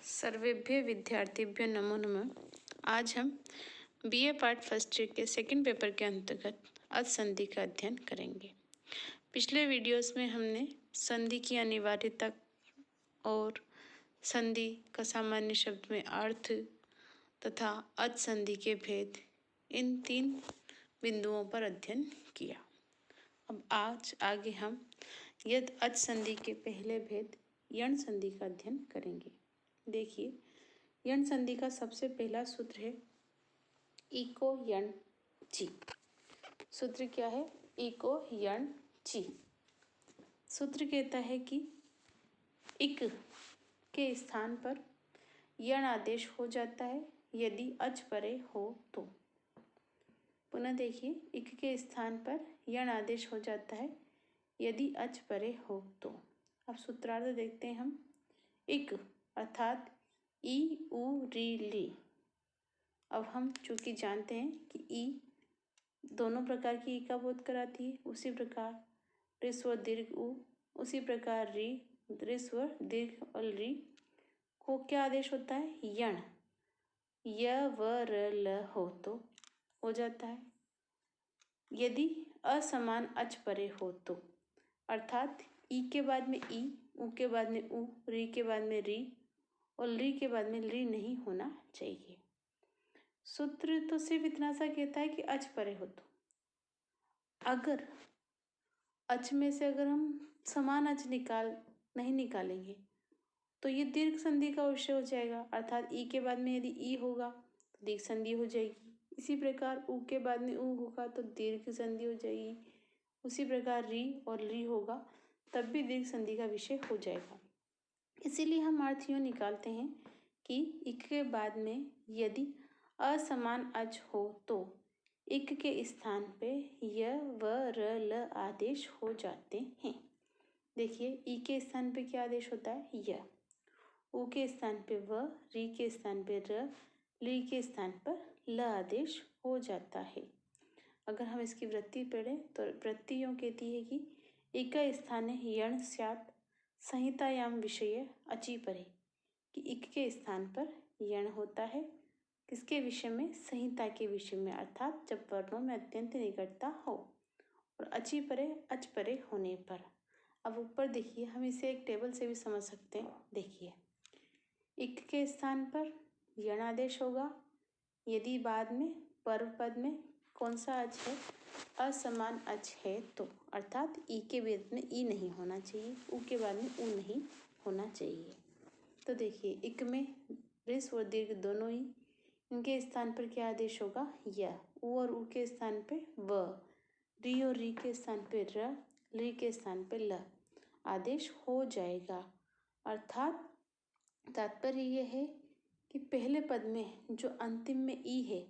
सर्वेभ्य विद्यार्थिभ्यो नमो नमः। आज हम बीए पार्ट फर्स्ट ईयर के सेकंड पेपर के अंतर्गत अच संधि का अध्ययन करेंगे। पिछले वीडियोस में हमने संधि की अनिवार्यता और संधि का सामान्य शब्द में अर्थ तथा अच संधि के भेद, इन 3 बिंदुओं पर अध्ययन किया। अब आज आगे हम यद अच संधि के पहले भेद यण संधि का अध्ययन करेंगे। देखिए, यण संधि का सबसे पहला सूत्र है इको यण ची। सूत्र क्या है? इको यण ची। सूत्र कहता है कि इक के स्थान पर यण आदेश हो जाता है यदि अच परे हो तो। पुनः देखिए, इक के स्थान पर यण आदेश हो जाता है यदि अच परे हो तो। अब सूत्रार्थ देखते हैं हम। इक अर्थात ई उ री ली। अब हम चूंकि जानते हैं कि ई दोनों प्रकार की ई का बोध कराती है, उसी प्रकार ऋस्व दीर्घ उ, उसी प्रकार री ऋस्व दीर्घ और री को क्या आदेश होता है? यण। य व र ल हो तो हो जाता है यदि असमान अच परे हो तो। अर्थात ई के बाद में ई, उ के बाद में उ, री के बाद में री और ली के बाद में ली नहीं होना चाहिए। सूत्र तो सिर्फ इतना सा कहता है कि अच परे हो तो। अगर अच में से अगर हम समान अच नहीं निकालेंगे तो ये दीर्घ संधि का विषय हो जाएगा। अर्थात ई के बाद में यदि ई होगा तो दीर्घ संधि हो जाएगी। इसी प्रकार उ के बाद में उ होगा तो दीर्घ संधि हो जाएगी। उसी प्रकार री और ली होगा तब भी दीर्घ संधि का विषय हो जाएगा। इसीलिए हम अर्थ यूँ निकालते हैं कि इक के बाद में यदि असमान अच हो तो इक के स्थान पे य व र ल आदेश हो जाते हैं। देखिए, ई के स्थान पे क्या आदेश होता है? य। उ के स्थान पे व, री के स्थान पे र, ली के स्थान पर ल आदेश हो जाता है। अगर हम इसकी वृत्ति पढ़ें तो वृत्ति यूँ कहती है कि इक स्थाने यण स्यात् संहितायाम विषय अचि परे, कि इक के स्थान पर यण होता है किसके विषय में? संहिता के विषय में। अर्थात जब वर्णों में अत्यंत निकटता हो। और अचि परे अच परे होने पर। अब ऊपर देखिए, हम इसे एक टेबल से भी समझ सकते हैं। देखिए, इक के स्थान पर यण आदेश होगा यदि बाद में पर्व पद में कौन सा अच है? असमान अच है तो। अर्थात ई के बाद में ई नहीं होना चाहिए, उ के बाद में उ नहीं होना चाहिए। तो देखिए, इक में ऋस्व और दीर्घ दोनों ही, इनके स्थान पर क्या आदेश होगा? य। उ और उ के स्थान पे व, री और री के स्थान पे र, ली के स्थान पे ल आदेश हो जाएगा। अर्थात तात्पर्य यह है कि पहले पद में जो अंतिम में ई है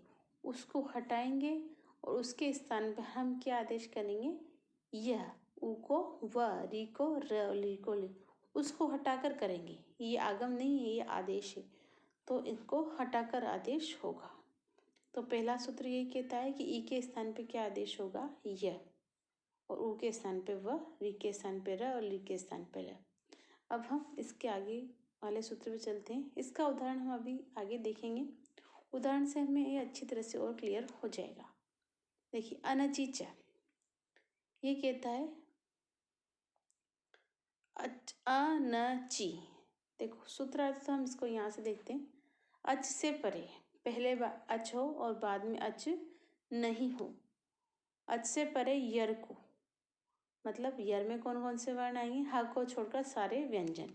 उसको हटाएंगे और उसके स्थान पर हम क्या आदेश करेंगे? यह। उ को व, री को र, ली को ली, उसको हटाकर करेंगे। ये आगम नहीं है, ये आदेश है, तो इनको हटाकर आदेश होगा। तो पहला सूत्र यही कहता है कि ई के स्थान पे क्या आदेश होगा? य। और उ के स्थान पे व, री के स्थान पे र और ली के स्थान पे ल। अब हम इसके आगे वाले सूत्र पे चलते हैं। इसका उदाहरण हम अभी आगे देखेंगे। उदाहरण से हमें ये अच्छी तरह से और क्लियर हो जाएगा। देखिए, अनचि च, ये कहता है अनचि। देखो, सूत्रार्थ तो हम इसको यहाँ से देखते हैं। अच से परे, पहले अच हो और बाद में अच नहीं हो। अच से परे यर को, मतलब यर में कौन कौन से वर्ण आएंगे? ह को छोड़कर सारे व्यंजन।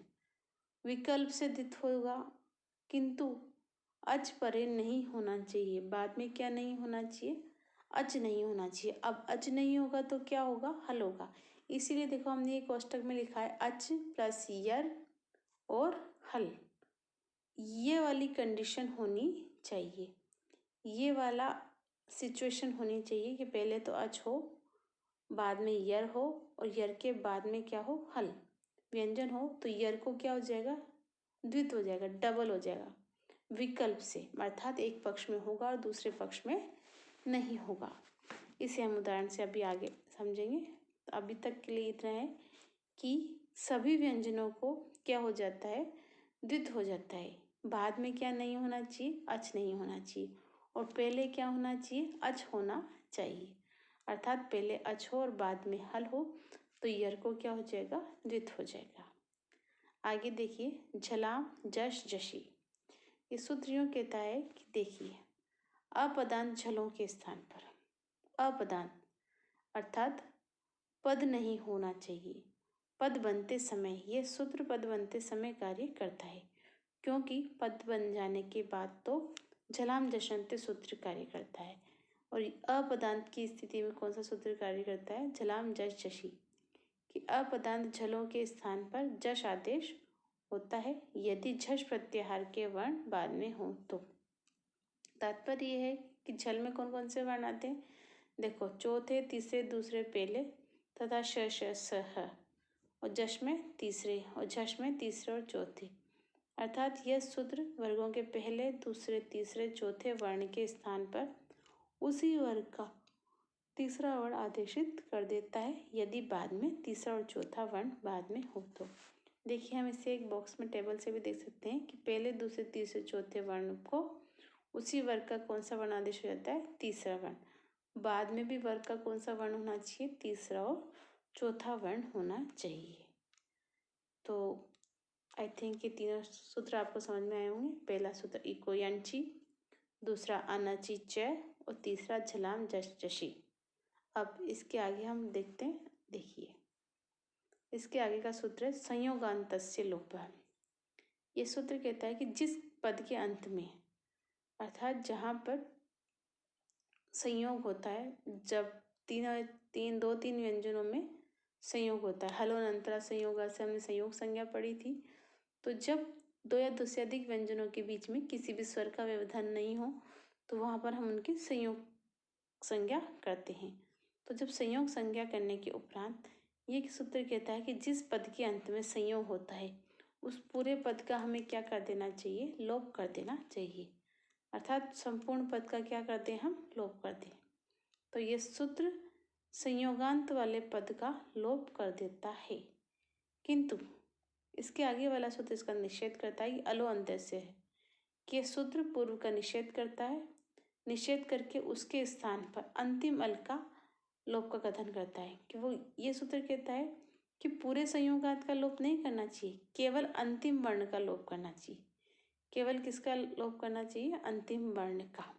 विकल्प से दित होगा, किंतु अच परे नहीं होना चाहिए। बाद में क्या नहीं होना चाहिए? अच नहीं होना चाहिए। अब अच नहीं होगा तो क्या होगा? हल होगा। इसीलिए देखो, हमने ये कोष्टक में लिखा है अच प्लस यर और हल। ये वाली कंडीशन होनी चाहिए, ये वाला सिचुएशन होनी चाहिए कि पहले तो अच हो, बाद में यर हो और यर के बाद में क्या हो? हल। व्यंजन हो तो यर को क्या हो जाएगा? द्वित हो जाएगा, डबल हो जाएगा। विकल्प से, अर्थात एक पक्ष में होगा और दूसरे पक्ष में नहीं होगा। इसे हम उदाहरण से अभी आगे समझेंगे। तो अभी तक के लिए इतना है कि सभी व्यंजनों को क्या हो जाता है? द्वित हो जाता है। बाद में क्या नहीं होना चाहिए, अच नहीं होना चाहिए, और पहले क्या होना चाहिए, अच होना चाहिए। अर्थात पहले अच हो और बाद में हल हो तो यर को क्या हो जाएगा, द्वित हो जाएगा। आगे देखिए, झलाम जश जशी, ये सूत्र यूं कहता है कि देखिए अपदांत झलों के स्थान पर, अपदांत अर्थात पद नहीं होना चाहिए। पद बनते समय, ये सूत्र पद बनते समय कार्य करता है, क्योंकि पद बन जाने के बाद तो झलाम जशंते सूत्र कार्य करता है। और अपदांत की स्थिति में कौन सा सूत्र कार्य करता है, झलाम जश जशी, कि अपदांत झलों के स्थान पर जश आदेश होता है यदि झश प्रत्याहार के वर्ण बाद में हो तो। तात्पर्य यह है कि झल में कौन कौन से वर्ण आते हैं, देखो चौथे, तीसरे, दूसरे, पहले तथा श श स ह, और जश में तीसरे, और झश में तीसरे और चौथे। अर्थात यह सूत्र वर्गों के पहले, दूसरे, तीसरे, चौथे वर्ण के स्थान पर उसी वर्ग का तीसरा वर्ण आदेशित कर देता है यदि बाद में तीसरा और चौथा वर्ण बाद में हो तो। देखिए हम इसे एक बॉक्स में टेबल से भी देख सकते हैं कि पहले, दूसरे, तीसरे, चौथे वर्ण को उसी वर्ग का कौन सा वर्ण आदेश हो जाता है, तीसरा वर्ण। बाद में भी वर्ग का कौन सा वर्ण होना चाहिए, तीसरा और चौथा वर्ण होना चाहिए। तो आई थिंक ये तीनों सूत्र आपको समझ में आए होंगे। पहला सूत्र इको यंची, दूसरा अनची च, और तीसरा झलाम जश जशी। अब इसके आगे हम देखते हैं, देखिए इसके आगे का सूत्र है संयोगान्तस्य लोपः। ये सूत्र कहता है कि जिस पद के अंत में, अर्थात जहाँ पर संयोग होता है, जब दो तीन व्यंजनों में संयोग होता है, हलो अंतरा संयोग से हमने संयोग संज्ञा पढ़ी थी। तो जब दो या दो से अधिक व्यंजनों के बीच में किसी भी स्वर का व्यवधान नहीं हो तो वहाँ पर हम उनकी संयोग संज्ञा करते हैं। तो जब संयोग संज्ञा करने के उपरांत ये सूत्र कहता है कि जिस पद के अंत में संयोग होता है उस पूरे पद का हमें क्या कर देना चाहिए, लोप कर देना चाहिए। अर्थात संपूर्ण पद का क्या करते हैं, हम लोप कर दें। तो ये सूत्र संयोगांत वाले पद का लोप कर देता है, किंतु इसके आगे वाला सूत्र इसका निषेध करता है कि अलो अंत्यस्य है, कि यह सूत्र पूर्व का निषेध करता है, निषेध करके उसके स्थान पर अंतिम अल का लोप का कथन करता है। कि वो ये सूत्र कहता है कि पूरे संयोगांत का लोप नहीं करना चाहिए, केवल अंतिम वर्ण का लोप करना चाहिए। केवल किसका लोप करना चाहिए, अंतिम वर्ण का।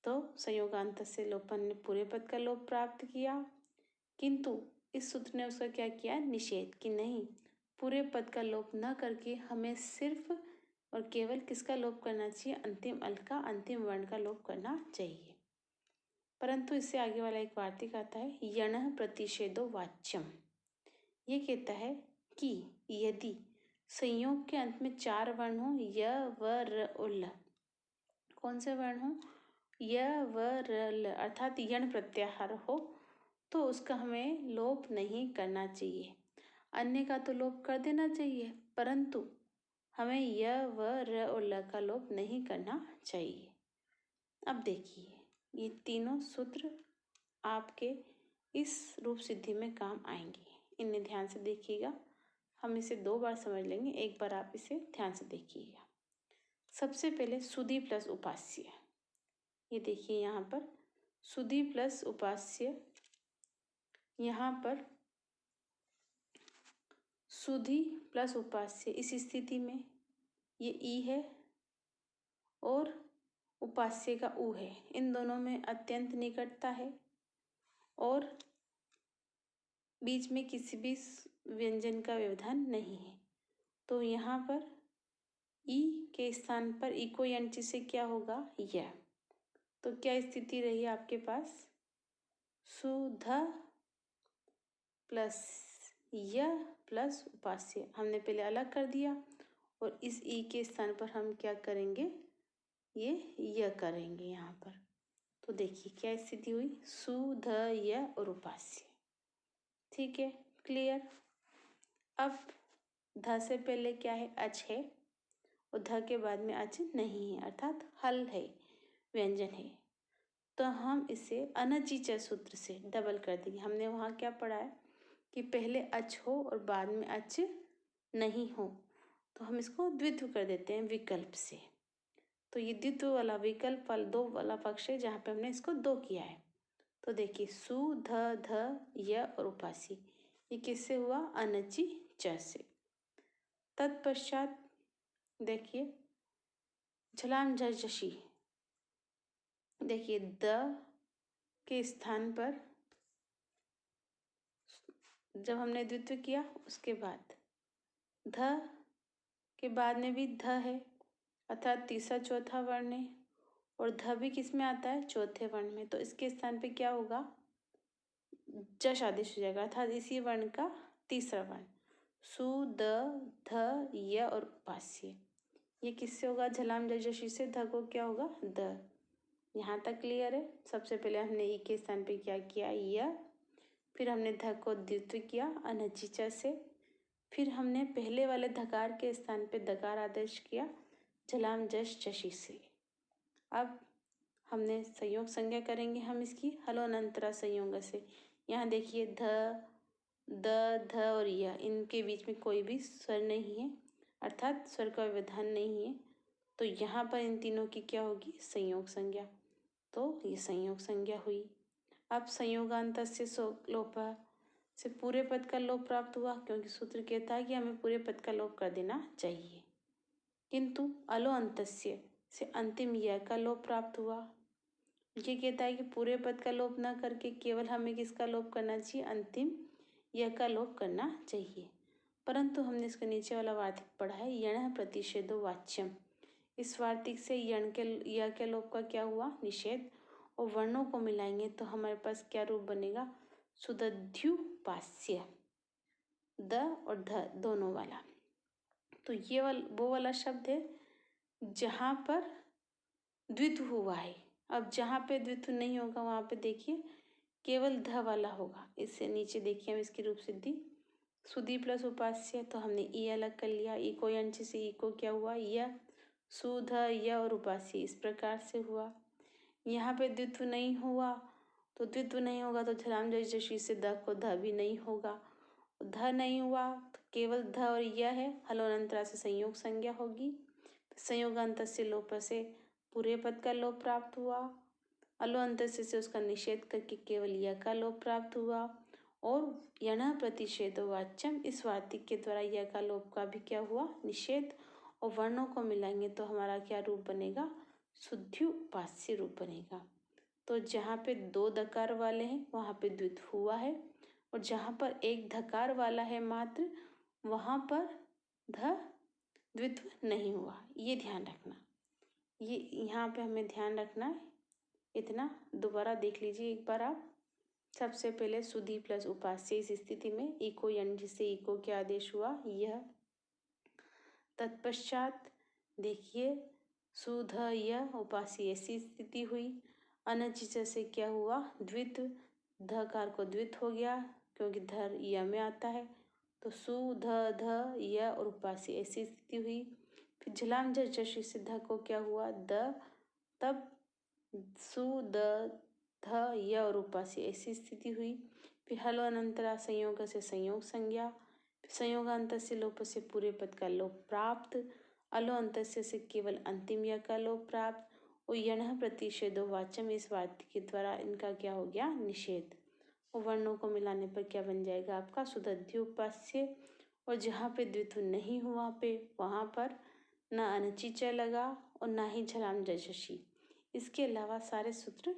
तो संयोगांत से लोपन ने पूरे पद का लोप प्राप्त किया, किंतु इस सूत्र ने उसका क्या किया, निषेध, कि नहीं, पूरे पद का लोप न करके हमें सिर्फ और केवल किसका लोप करना चाहिए, अंतिम अल का, अंतिम वर्ण का लोप करना चाहिए। परंतु इससे आगे वाला एक वार्तिक आता है, यणः प्रतिषेधो वाच्यम। ये कहता है कि यदि संयोग के अंत में चार वर्ण हो, य व र और ल, कौन से वर्ण हो, य व र ल, अर्थात यण प्रत्याहार हो, तो उसका हमें लोप नहीं करना चाहिए। अन्य का तो लोप कर देना चाहिए, परंतु हमें य व र और ल का लोप नहीं करना चाहिए। अब देखिए ये तीनों सूत्र आपके इस रूप सिद्धि में काम आएंगे, इन्हें ध्यान से देखिएगा। हम इसे दो बार समझ लेंगे, एक बार आप इसे ध्यान से देखिएगा। सबसे पहले सुधि प्लस उपास्य, ये देखिए यहाँ पर सुधि प्लस उपास्य, यहाँ पर सुधि प्लस उपास्य, इस स्थिति में ये ई है और उपास्य का ऊ है, इन दोनों में अत्यंत निकटता है और बीच में किसी भी व्यंजन का व्यवधान नहीं है। तो यहाँ पर ई के स्थान पर इको यंची से क्या होगा, यह। तो क्या स्थिति रही आपके पास, सुध प्लस य प्लस उपास्य, हमने पहले अलग कर दिया और इस ई के स्थान पर हम क्या करेंगे, ये य करेंगे यहाँ पर। तो देखिए क्या स्थिति हुई, सुध य और उपास्य। ठीक है, क्लियर। अब ध से पहले क्या है, अच है, और ध के बाद में अच नहीं है, अर्थात हल है, व्यंजन है। तो हम इसे अनचिच सूत्र से डबल कर देंगे। हमने वहाँ क्या पढ़ा है कि पहले अच हो और बाद में अच नहीं हो, तो हम इसको द्वित्व कर देते हैं विकल्प से। तो ये द्वित्व वाला विकल्प वाला दो वाला पक्ष है जहाँ पे हमने इसको दो किया है। तो देखिए सु ध ध य और उपासी, ये किससे हुआ? अनची च से। तत्पश्चात देखिए झलाम झशी, देखिए द के स्थान पर जब हमने द्वित्व किया उसके बाद ध के बाद में भी ध है, अर्थात तीसरा चौथा वर्ण है, और ध भी किस में आता है? चौथे वर्ण में। तो इसके स्थान पे क्या होगा? जश आदेश हो जाएगा, अर्थात इसी वर्ण का तीसरा वर्ण। सु द ध य और उपास्य, ये किससे होगा? झलाम जशी से। ध को क्या होगा? द। यहाँ तक क्लियर है? सबसे पहले हमने ई के स्थान पे क्या किया? य। फिर हमने ध को द्वित्व किया अनचिचा से। फिर हमने पहले वाले धकार के स्थान पे दकार आदेश किया झलाम जश चशी से। अब हमने संयोग संज्ञा करेंगे हम इसकी हलोनंतरा संयोग से। यहाँ देखिए ध द ध और य, इनके बीच में कोई भी स्वर नहीं है, अर्थात स्वर का व्यवधान नहीं है। तो यहाँ पर इन तीनों की क्या होगी? संयोग संज्ञा। तो ये संयोग संज्ञा हुई। अब संयोगांत से लोप से पूरे पद का लोप प्राप्त हुआ, क्योंकि सूत्र कहता है कि हमें पूरे पद का लोप कर देना चाहिए। किंतु अलो अंतस्य से अंतिम य का लोप प्राप्त हुआ। ये कहता है कि पूरे पद का लोप न करके केवल हमें किसका लोप करना चाहिए? अंतिम य का लोप करना चाहिए। परंतु हमने इसके नीचे वाला वार्तिक पढ़ा है यण प्रतिषेधो वाच्यम। इस वार्तिक से यण के य के लोप का क्या हुआ? निषेध। और वर्णों को मिलाएंगे तो हमारे पास क्या रूप बनेगा? सुदध्युपास्य, द और ध दोनों वाला। तो ये वो वाला शब्द है जहाँ पर द्वित्व हुआ है। अब जहाँ पे द्वित्व नहीं होगा वहाँ पे देखिए केवल ध वाला होगा। इससे नीचे देखिए हम इसकी रूप सिद्धि सुधी प्लस उपास्य, तो हमने ई अलग कर लिया। ई को अंश से ई को क्या हुआ? य। सुध य और उपास्य इस प्रकार से हुआ। यहाँ पे द्वित्व नहीं हुआ, तो द्वित्व नहीं होगा तो झलाम जशी से द को ध भी नहीं होगा। ध नहीं हुआ तो केवल ध और य है, हलोनंतरा से संयोग संज्ञा होगी। संयोगांत से लोप से पूरे पद का लोप प्राप्त हुआ। अलो अंत से उसका निषेध करके केवल य का लोप प्राप्त हुआ। और यण प्रतिषेधो वाच्यम, इस वार्तिक के द्वारा य का लोप का भी क्या हुआ? निषेध। और वर्णों को मिलाएंगे तो हमारा क्या रूप बनेगा? शुद्ध्युपास्य रूप बनेगा। तो जहाँ पे दो दकार वाले हैं वहाँ पे द्वित्व हुआ है, और जहाँ पर एक धकार वाला है मात्र वहाँ पर ध द्वित्व नहीं हुआ। ये ध्यान रखना, ये यहाँ पे हमें ध्यान रखना है। इतना दोबारा देख लीजिए एक बार आप। सबसे पहले सुधी प्लस उपास्य इस स्थिति में इको यण जिससे इको क्या आदेश हुआ? यह। तत्पश्चात देखिए सुध य उपास्य ऐसी स्थिति हुई। अनचिच से क्या हुआ? द्वित्व। धकार को द्वित्व हो गया क्योंकि धर य में आता है। तो सु ध ध य और उपास्य ऐसी स्थिति हुई। फिर झलाम जशी से ध को क्या हुआ? द। तब सु द ध य और उपास्य ऐसी स्थिति हुई। फिर हलो अनंतरा संयोग से संयोग संज्ञा। संयोगांत से लोप से पूरे पद का लोप प्राप्त। अलो अंत से केवल अंतिम य का लोप प्राप्त। और यण प्रतिषेधो वाच्यम, इस वार्तिक के द्वारा इनका क्या हो गया? निषेध। और वर्णों को मिलाने पर क्या बन जाएगा आपका? सुदध्युपास्य। और जहाँ पे द्वित्व नहीं हुआ पे वहाँ पर न अनचिच लगा और ना ही झलाम जशी। इसके अलावा सारे सूत्र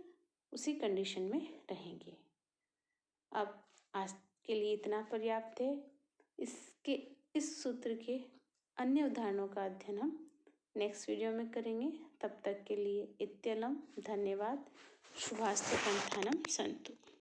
उसी कंडीशन में रहेंगे। अब आज के लिए इतना पर्याप्त है। इस सूत्र के अन्य उदाहरणों का अध्ययन हम नेक्स्ट वीडियो में करेंगे। तब तक के लिए इत्यलम, धन्यवाद। शुभास्तु कंठानम संतु।